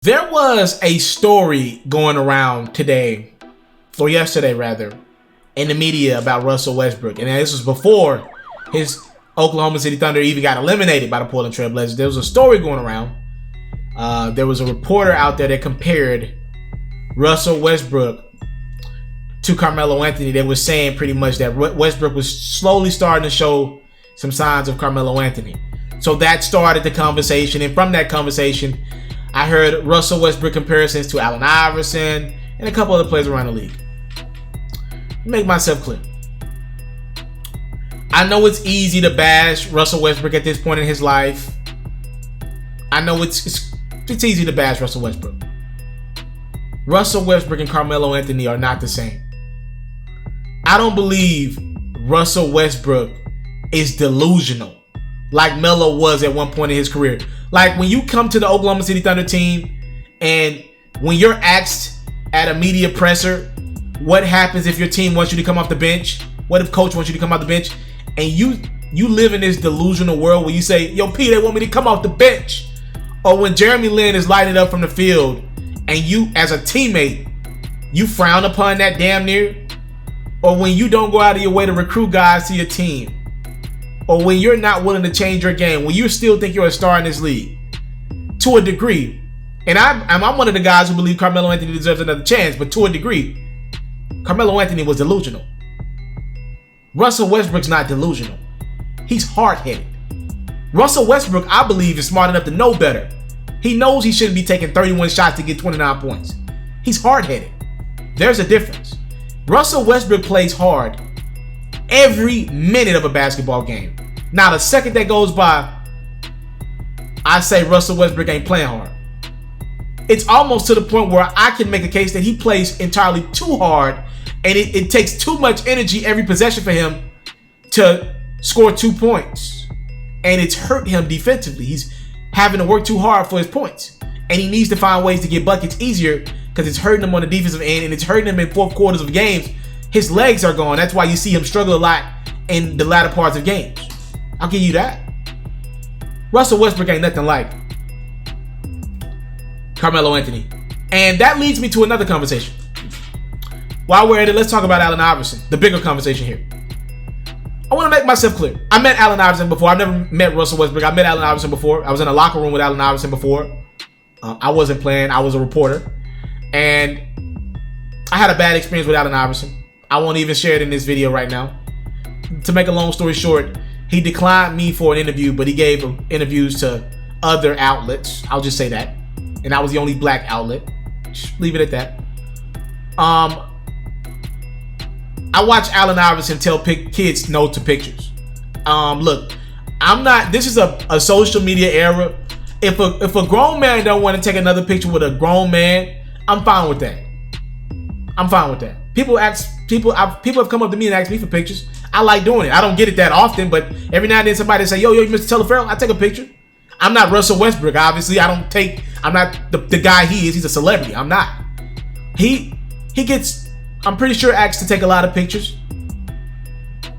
There was a story going around today, or yesterday rather, in the media about Russell Westbrook. And this was before his Oklahoma City Thunder even got eliminated by the Portland Trail Blazers. There was a story going around. There was a reporter out there that compared Russell Westbrook to Carmelo Anthony. They were saying pretty much that Westbrook was slowly starting to show some signs of Carmelo Anthony. So that started the conversation. And from that conversation, I heard Russell Westbrook comparisons to Allen Iverson and a couple other players around the league. Make myself clear. I know it's easy to bash Russell Westbrook at this point in his life. I know it's easy to bash Russell Westbrook. Russell Westbrook and Carmelo Anthony are not the same. I don't believe Russell Westbrook is delusional like Melo was at one point in his career. Like when you come to the Oklahoma City Thunder team and when you're asked at a media presser, what happens if your team wants you to come off the bench? What if coach wants you to come off the bench? And you live in this delusional world where you say, yo, P, they want me to come off the bench. Or when Jeremy Lin is lighting up from the field and you, as a teammate, you frown upon that damn near. Or when you don't go out of your way to recruit guys to your team. Or when you're not willing to change your game, when you still think you're a star in this league, to a degree. And I'm one of the guys who believe Carmelo Anthony deserves another chance, but to a degree, Carmelo Anthony was delusional. Russell Westbrook's not delusional. He's hard-headed. Russell Westbrook, I believe, is smart enough to know better. He knows he shouldn't be taking 31 shots to get 29 points. He's hard-headed. There's a difference. Russell Westbrook plays hard every minute of a basketball game. Now, the second that goes by, I say Russell Westbrook ain't playing hard. It's almost to the point where I can make a case that he plays entirely too hard, and it takes too much energy every possession for him to score 2 points. And it's hurt him defensively. He's having to work too hard for his points. And he needs to find ways to get buckets easier because it's hurting him on the defensive end and it's hurting him in fourth quarters of games. His legs are gone. That's why you see him struggle a lot in the latter parts of games. I'll give you that. Russell Westbrook ain't nothing like Carmelo Anthony. And that leads me to another conversation. While we're at it, let's talk about Allen Iverson. The bigger conversation here. I want to make myself clear. I met Allen Iverson before. I've never met Russell Westbrook. I met Allen Iverson before. I was in a locker room with Allen Iverson before. I wasn't playing. I was a reporter. And I had a bad experience with Allen Iverson. I won't even share it in this video right now. To make a long story short, he declined me for an interview, but he gave interviews to other outlets. I'll just say that. And I was the only black outlet. Just leave it at that. I watch Allen Iverson tell kids no to pictures. Look, this is a social media era. If a grown man don't want to take another picture with a grown man, I'm fine with that. I'm fine with that. People have come up to me and asked me for pictures. I like doing it. I don't get it that often, but every now and then somebody say, yo, Mr.Taliaferro, I take a picture. I'm not Russell Westbrook, obviously. I'm not the guy he is. He's a celebrity. I'm not. He gets, I'm pretty sure, asked to take a lot of pictures.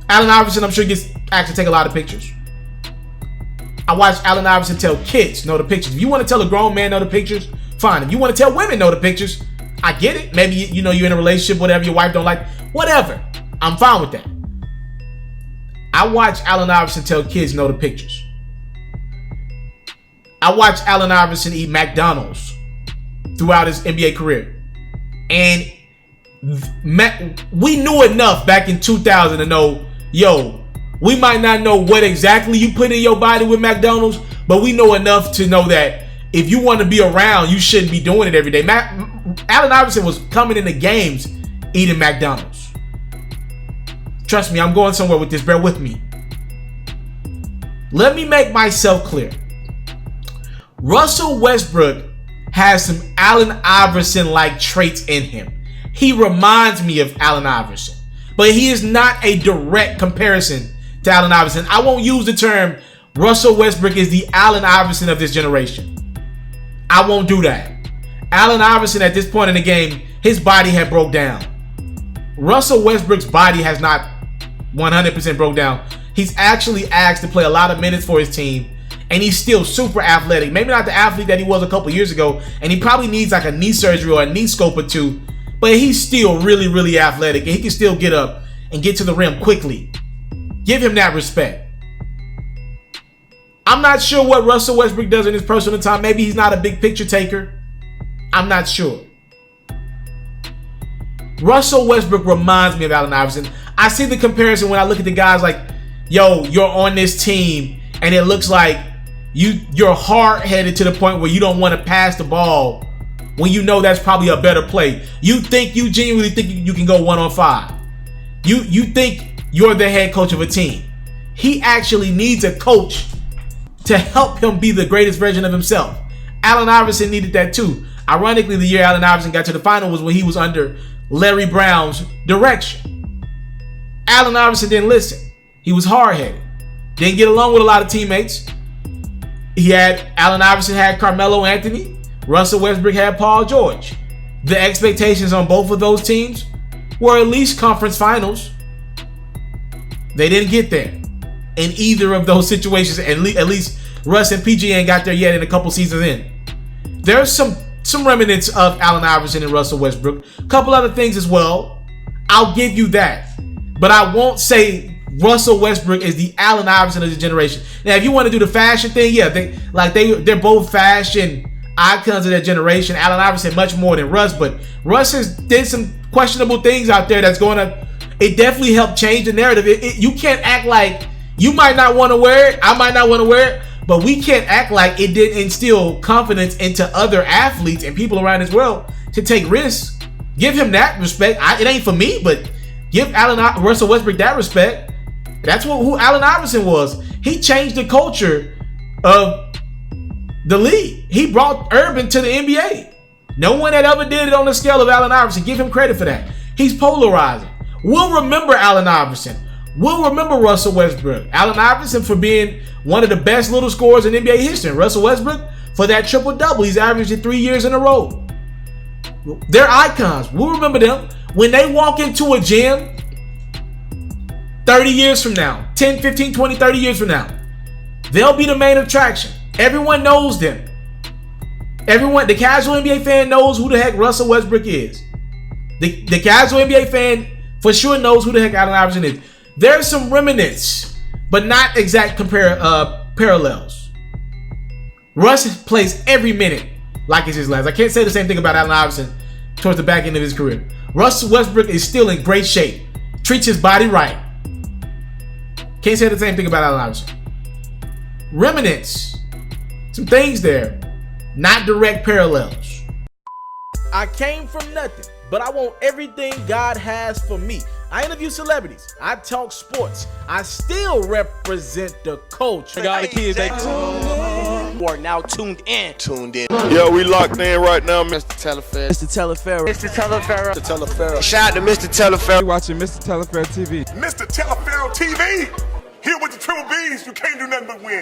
Allen Iverson, I'm sure, gets asked to take a lot of pictures. I watch Allen Iverson tell kids no to pictures. If you want to tell a grown man no to pictures, fine. If you want to tell women no to pictures, I get it. Maybe you're in a relationship, whatever, your wife don't like, whatever. I'm fine with that. I watch Allen Iverson tell kids no to pictures. I watch Allen Iverson eat McDonald's throughout his NBA career. And we knew enough back in 2000 to know, yo, we might not know what exactly you put in your body with McDonald's, but we know enough to know that if you want to be around, you shouldn't be doing it every day. Allen Iverson was coming into games eating McDonald's. Trust me, I'm going somewhere with this. Bear with me. Let me make myself clear. Russell Westbrook has some Allen Iverson-like traits in him. He reminds me of Allen Iverson, but he is not a direct comparison to Allen Iverson. I won't use the term Russell Westbrook is the Allen Iverson of this generation. I won't do that. Allen Iverson at this point in the game, his body had broke down. Russell Westbrook's body has not 100% broke down. He's actually asked to play a lot of minutes for his team, and he's still super athletic. Maybe not the athlete that he was a couple years ago, and he probably needs like a knee surgery or a knee scope or two, but he's still really, really athletic, and he can still get up and get to the rim quickly. Give him that respect. I'm not sure what Russell Westbrook does in his personal time. Maybe he's not a big picture taker. I'm not sure. Russell Westbrook reminds me of Allen Iverson. I see the comparison when I look at the guys like, yo, you're on this team, and it looks like you're hard-headed to the point where you don't want to pass the ball when you know that's probably a better play. You genuinely think you can go 1-on-5. You think you're the head coach of a team. He actually needs a coach to help him be the greatest version of himself. Allen Iverson needed that too. Ironically, the year Allen Iverson got to the final was when he was under Larry Brown's direction. Allen Iverson didn't listen. He was hard-headed. Didn't get along with a lot of teammates. Allen Iverson had Carmelo Anthony. Russell Westbrook had Paul George. The expectations on both of those teams were at least conference finals. They didn't get there in either of those situations. At least Russ and PG ain't got there yet in a couple seasons in. There's some remnants of Allen Iverson and Russell Westbrook. A couple other things as well. I'll give you that. But I won't say Russell Westbrook is the Allen Iverson of the generation. Now, if you want to do the fashion thing, yeah, they're both fashion icons of their generation. Allen Iverson much more than Russ, but Russ has did some questionable things out there that's going to. It definitely helped change the narrative. You can't act like you might not want to wear it. I might not want to wear it, but we can't act like it didn't instill confidence into other athletes and people around this world to take risks. Give him that respect. It ain't for me, but give Russell Westbrook that respect. That's who Allen Iverson was. He changed the culture of the league. He brought Urban to the NBA. No one had ever did it on the scale of Allen Iverson. Give him credit for that. He's polarizing. We'll remember Allen Iverson. We'll remember Russell Westbrook. Allen Iverson for being one of the best little scorers in NBA history. Russell Westbrook for that triple-double. He's averaged it 3 years in a row. They're icons. We'll remember them. When they walk into a gym 30 years from now, 10, 15, 20, 30 years from now, they'll be the main attraction. Everyone knows them. The casual NBA fan knows who the heck Russell Westbrook is. The casual NBA fan for sure knows who the heck Allen Iverson is. There's some remnants, but not exact parallels. Russ plays every minute like it's his last. I can't say the same thing about Allen Iverson towards the back end of his career. Russell Westbrook is still in great shape. Treats his body right. Can't say the same thing about Allen Iverson. Remnants. Some things there. Not direct parallels. I came from nothing, but I want everything God has for me. I interview celebrities. I talk sports. I still represent the culture. Got the kids, they are now tuned in. Yo, we locked in right now, Mr. Mr.Taliaferro. Shout out to Mr. Taliaferro. You're watching Mr.Taliaferro TV. Mr. Taliaferro TV. Here with the triple B's, you can't do nothing but win.